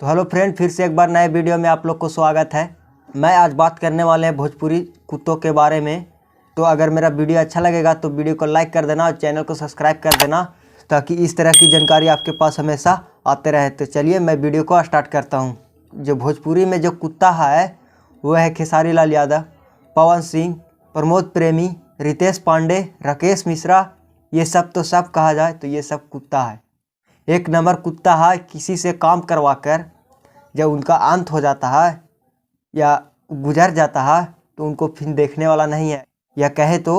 तो hello friend, फिर से एक बार नए वीडियो में आप लोग को स्वागत है। मैं आज बात करने वाले हैं भोजपुरी कुत्तों के बारे में। तो अगर मेरा वीडियो अच्छा लगेगा तो वीडियो को लाइक कर देना और चैनल को सब्सक्राइब कर देना, ताकि इस तरह की जानकारी आपके पास हमेशा आते रहे। तो चलिए मैं वीडियो को स्टार्ट करता हूँ। जो भोजपुरी में जो कुत्ता है वो है खेसारी लाल यादव, पवन सिंह, प्रमोद प्रेमी, रितेश पांडे, राकेश मिश्रा। ये सब तो सब कहा जाए तो ये सब कुत्ता है। एक नंबर कुत्ता है। किसी से काम करवा कर जब उनका अंत हो जाता है या गुजर जाता है तो उनको फिर देखने वाला नहीं है, या कहे तो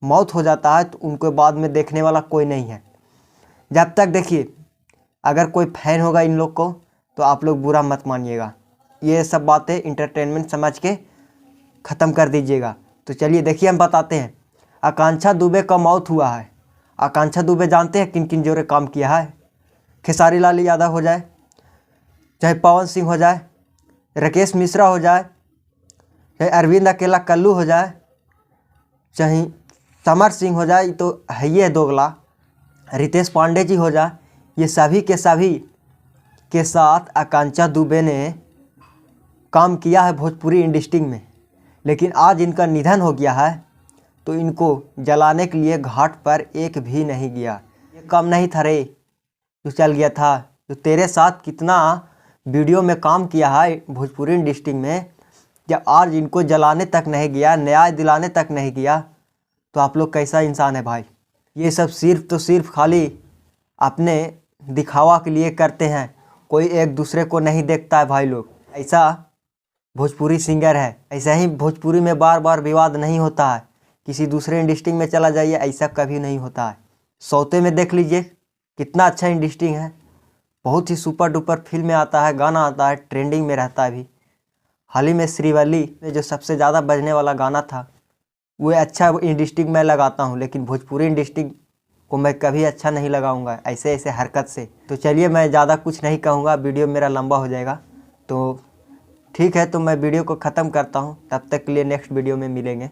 मौत हो जाता है तो उनको बाद में देखने वाला कोई नहीं है। जब तक देखिए, अगर कोई फैन होगा इन लोग को तो आप लोग बुरा मत मानिएगा। ये सब बातें इंटरटेनमेंट समझ के ख़त्म कर दीजिएगा। तो चलिए देखिए, हम बताते हैं। आकांक्षा दुबे का मौत हुआ है। आकांक्षा दुबे जानते हैं किन किन जोरे काम किया है? खेसारी लाल यादव हो जाए, चाहे पवन सिंह हो जाए, राकेश मिश्रा हो जाए, चाहे अरविंद अकेला कल्लू हो जाए, चाहे समर सिंह हो जाए, तो है ये दोगला, रितेश पांडे जी हो जाए, ये सभी के साथ आकांक्षा दुबे ने काम किया है भोजपुरी इंडस्ट्री में। लेकिन आज इनका निधन हो गया है तो इनको जलाने के लिए घाट पर एक भी नहीं गया। ये कम नहीं था रे जो चल गया था, जो तेरे साथ कितना वीडियो में काम किया है भोजपुरी इंडस्ट्री में, जब आज इनको जलाने तक नहीं गया, न्याय दिलाने तक नहीं गया, तो आप लोग कैसा इंसान है भाई? ये सब सिर्फ खाली अपने दिखावा के लिए करते हैं। कोई एक दूसरे को नहीं देखता है भाई लोग। ऐसा भोजपुरी सिंगर है। ऐसा ही भोजपुरी में बार बार विवाद नहीं होता है। किसी दूसरे इंडस्ट्री में चला जाइए, ऐसा कभी नहीं होता है। सौते में देख लीजिए कितना अच्छा इंडस्ट्री है। बहुत ही सुपर डुपर फिल्म आता है, गाना आता है, ट्रेंडिंग में रहता है। अभी हाल ही में श्रीवल्ली में जो सबसे ज़्यादा बजने वाला गाना था वो अच्छा इंडस्ट्री मैं लगाता हूँ, लेकिन भोजपुरी इंडस्ट्री को मैं कभी अच्छा नहीं लगाऊंगा ऐसे हरकत से। तो चलिए मैं ज़्यादा कुछ नहीं कहूँगा, वीडियो मेरा लंबा हो जाएगा। तो ठीक है, तो मैं वीडियो को ख़त्म करता हूँ। तब तक के लिए नेक्स्ट वीडियो में मिलेंगे।